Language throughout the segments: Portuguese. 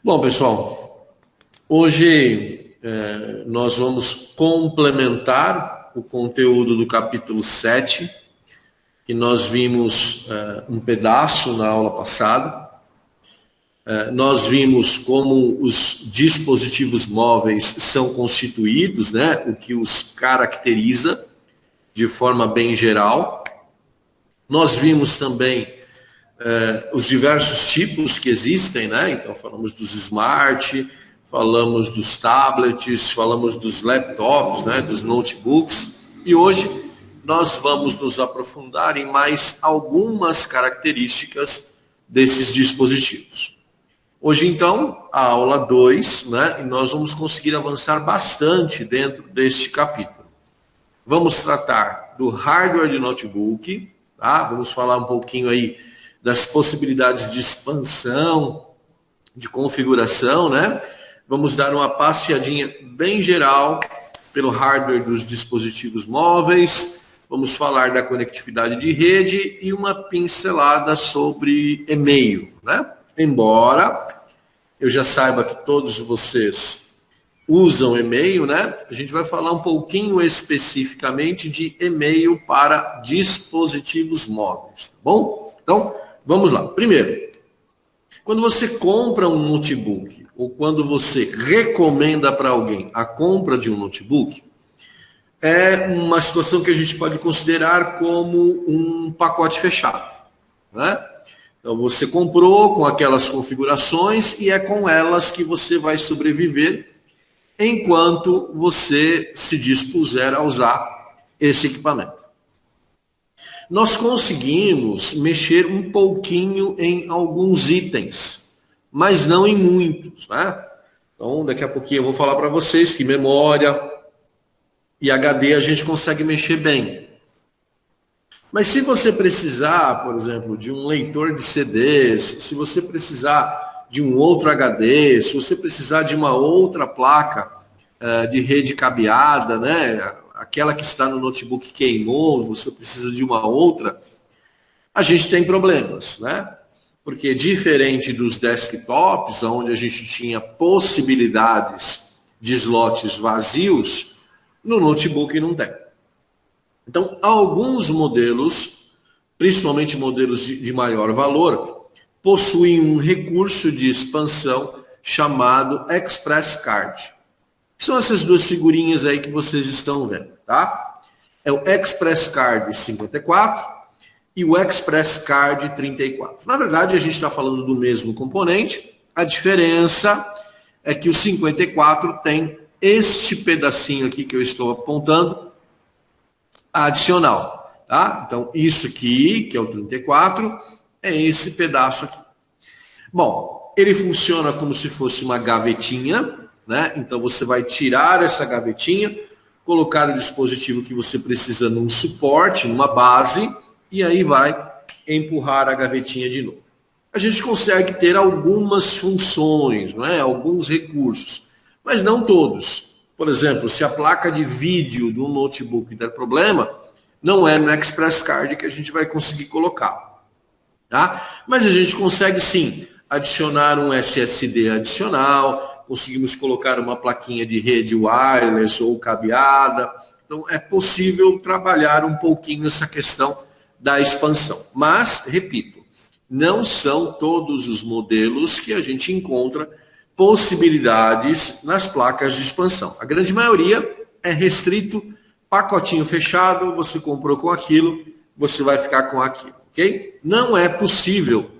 Bom, pessoal, hoje nós vamos complementar o conteúdo do capítulo 7, que nós vimos um pedaço na aula passada. Nós vimos como os dispositivos móveis são constituídos, né, o que os caracteriza de forma bem geral. Nós vimos também os diversos tipos que existem, né? Então falamos dos smart, falamos dos tablets, falamos dos laptops, né? Dos notebooks, e hoje nós vamos nos aprofundar em mais algumas características desses dispositivos. Hoje então, a aula 2, né? E nós vamos conseguir avançar bastante dentro deste capítulo. Vamos tratar do hardware de notebook, tá? Vamos falar um pouquinho aí das possibilidades de expansão, de configuração, né? Vamos dar uma passeadinha bem geral pelo hardware dos dispositivos móveis, vamos falar da conectividade de rede e uma pincelada sobre e-mail, né? Embora eu já saiba que todos vocês usam e-mail, né? A gente vai falar um pouquinho especificamente de e-mail para dispositivos móveis, tá bom? Então, vamos lá. Primeiro, quando você compra um notebook ou quando você recomenda para alguém a compra de um notebook, é uma situação que a gente pode considerar como um pacote fechado, né? Então você comprou com aquelas configurações e é com elas que você vai sobreviver enquanto você se dispuser a usar esse equipamento. Nós conseguimos mexer um pouquinho em alguns itens, mas não em muitos, né? Então, daqui a pouquinho eu vou falar para vocês que memória e HD a gente consegue mexer bem. Mas se você precisar, por exemplo, de um leitor de CDs, se você precisar de um outro HD, se você precisar de uma outra placa de rede cabeada, né? Aquela que está no notebook queimou, você precisa de uma outra, a gente tem problemas, né? Porque diferente dos desktops, onde a gente tinha possibilidades de slots vazios, no notebook não tem. Então, alguns modelos, principalmente modelos de maior valor, possuem um recurso de expansão chamado Express Card. São essas duas figurinhas aí que vocês estão vendo, tá? É o Express Card 54 e o Express Card 34. Na verdade, a gente está falando do mesmo componente. A diferença é que o 54 tem este pedacinho aqui que eu estou apontando adicional, tá? Então, isso aqui, que é o 34, é esse pedaço aqui. Bom, ele funciona como se fosse uma gavetinha, né? Então você vai tirar essa gavetinha, colocar o dispositivo que você precisa num suporte, numa base, e aí vai empurrar a gavetinha de novo. A gente consegue ter algumas funções, não é? Alguns recursos, mas não todos. Por exemplo, se a placa de vídeo do notebook der problema, não é no Express Card que a gente vai conseguir colocar, tá? Mas a gente consegue sim adicionar um SSD adicional, conseguimos colocar uma plaquinha de rede wireless ou cabeada. Então, é possível trabalhar um pouquinho essa questão da expansão. Mas, repito, não são todos os modelos que a gente encontra possibilidades nas placas de expansão. A grande maioria é restrito, pacotinho fechado, você comprou com aquilo, você vai ficar com aquilo, ok? Não é possível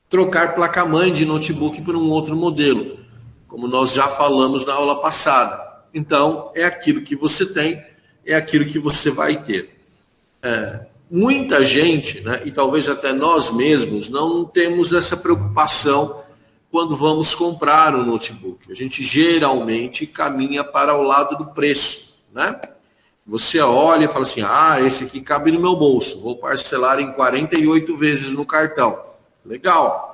trocar placa-mãe de notebook por um outro modelo, como nós já falamos na aula passada. Então, é aquilo que você tem, é aquilo que você vai ter. Muita gente, né, e talvez até nós mesmos, não temos essa preocupação quando vamos comprar um notebook. A gente geralmente caminha para o lado do preço, né? Você olha e fala assim, esse aqui cabe no meu bolso, vou parcelar em 48 vezes no cartão. Legal.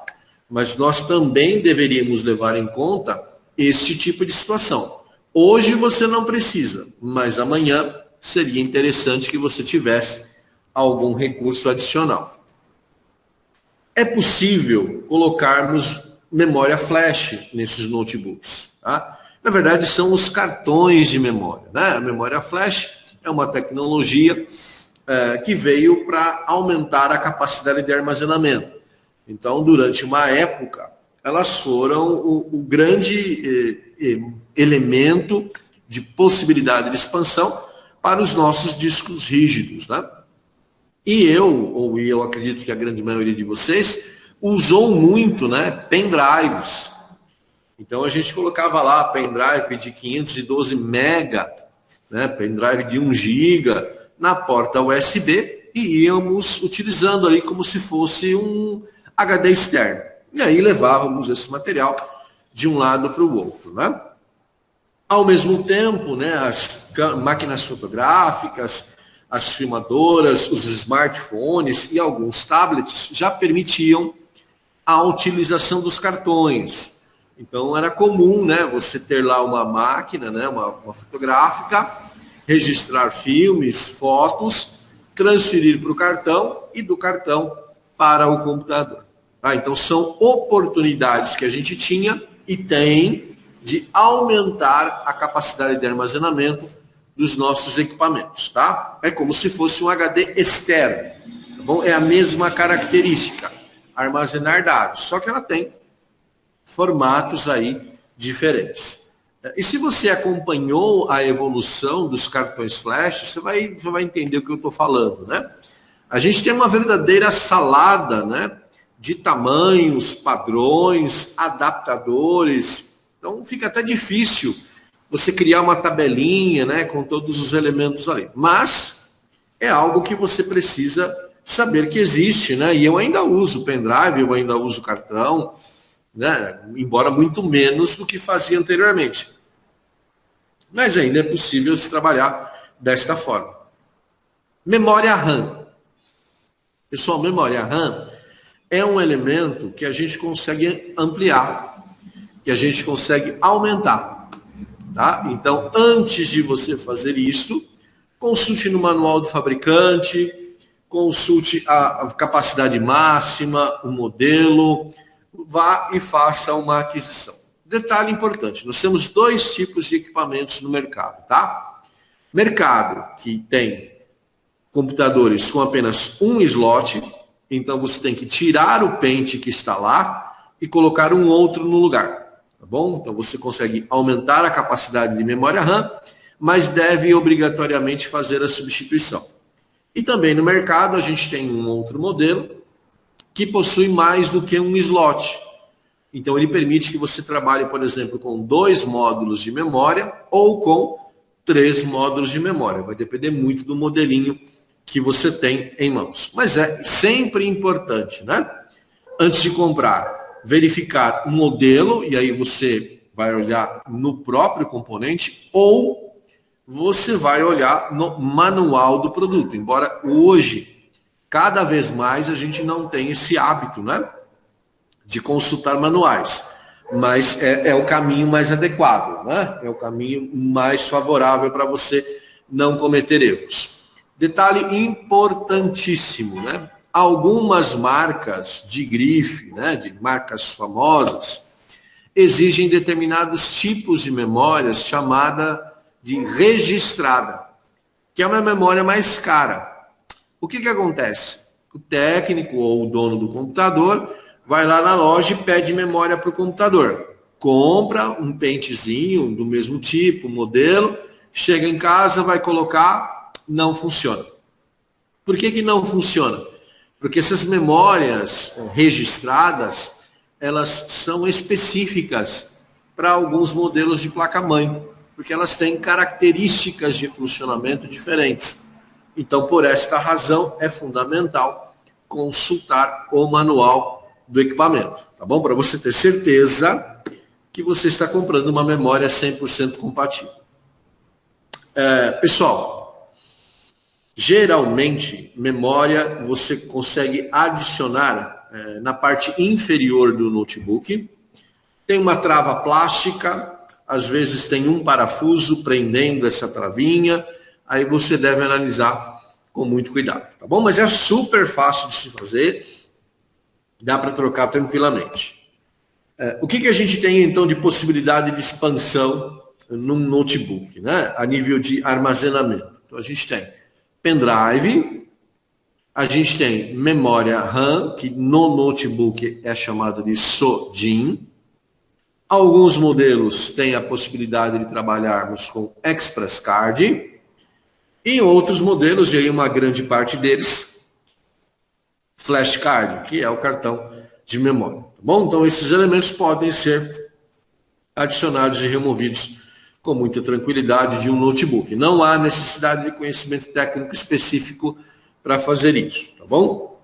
Mas nós também deveríamos levar em conta esse tipo de situação. Hoje você não precisa, mas amanhã seria interessante que você tivesse algum recurso adicional. É possível colocarmos memória flash nesses notebooks. Tá? Na verdade, são os cartões de memória. Né? A memória flash é uma tecnologia que veio para aumentar a capacidade de armazenamento. Então, durante uma época, elas foram o grande elemento de possibilidade de expansão para os nossos discos rígidos. Né? E eu acredito que a grande maioria de vocês usou muito, né, pendrives. Então a gente colocava lá pendrive de 512 mega, né, pendrive de 1 giga na porta USB e íamos utilizando ali como se fosse um HD externo. E aí levávamos esse material de um lado para o outro, né? Ao mesmo tempo, né, as máquinas fotográficas, as filmadoras, os smartphones e alguns tablets já permitiam a utilização dos cartões. Então era comum, né, você ter lá uma máquina, né, uma fotográfica, registrar filmes, fotos, transferir para o cartão e do cartão para o computador. Então são oportunidades que a gente tinha e tem de aumentar a capacidade de armazenamento dos nossos equipamentos, tá? É como se fosse um HD externo, tá bom? É a mesma característica, armazenar dados, só que ela tem formatos aí diferentes. E se você acompanhou a evolução dos cartões flash, você vai entender o que eu estou falando, né? A gente tem uma verdadeira salada, né, de tamanhos, padrões, adaptadores. Então fica até difícil você criar uma tabelinha, né, com todos os elementos ali. Mas é algo que você precisa saber que existe, né? E eu ainda uso pendrive, eu ainda uso cartão, né? Embora muito menos do que fazia anteriormente. Mas ainda é possível se trabalhar desta forma. Memória RAM. Pessoal, memória RAM é um elemento que a gente consegue ampliar, que a gente consegue aumentar. Tá? Então, antes de você fazer isto, consulte no manual do fabricante, consulte a capacidade máxima, o modelo, vá e faça uma aquisição. Detalhe importante, nós temos 2 tipos de equipamentos no mercado, tá? Mercado que tem computadores com apenas um slot, então você tem que tirar o pente que está lá e colocar um outro no lugar. Tá bom? Então você consegue aumentar a capacidade de memória RAM, mas deve obrigatoriamente fazer a substituição. E também no mercado a gente tem um outro modelo que possui mais do que um slot. Então ele permite que você trabalhe, por exemplo, com 2 módulos de memória ou com 3 módulos de memória. Vai depender muito do modelinho que você tem em mãos. Mas é sempre importante, né? Antes de comprar, verificar o modelo, e aí você vai olhar no próprio componente, ou você vai olhar no manual do produto. Embora hoje, cada vez mais, a gente não tem esse hábito, né, de consultar manuais. Mas é o caminho mais adequado, né? É o caminho mais favorável para você não cometer erros. Detalhe importantíssimo, né? Algumas marcas de grife, né, de marcas famosas, exigem determinados tipos de memórias chamada de registrada, que é uma memória mais cara. O que acontece? O técnico ou o dono do computador vai lá na loja e pede memória para o computador. Compra um pentezinho do mesmo tipo, modelo, chega em casa, vai colocar, não funciona. Por que não funciona? Porque essas memórias registradas, elas são específicas para alguns modelos de placa-mãe, porque elas têm características de funcionamento diferentes. Então, por esta razão, é fundamental consultar o manual do equipamento, tá bom? Para você ter certeza que você está comprando uma memória 100% compatível. Pessoal, geralmente, memória você consegue adicionar na parte inferior do notebook. Tem uma trava plástica, às vezes tem um parafuso prendendo essa travinha, aí você deve analisar com muito cuidado, tá bom? Mas é super fácil de se fazer, dá para trocar tranquilamente. O que a gente tem, então, de possibilidade de expansão num notebook, né? A nível de armazenamento? Então, a gente tem pendrive, a gente tem memória RAM, que no notebook é chamada de SODIMM. Alguns modelos têm a possibilidade de trabalharmos com Express Card. E outros modelos, e aí uma grande parte deles, Flash Card, que é o cartão de memória. Tá bom? Então, esses elementos podem ser adicionados e removidos com muita tranquilidade de um notebook. Não há necessidade de conhecimento técnico específico para fazer isso, tá bom?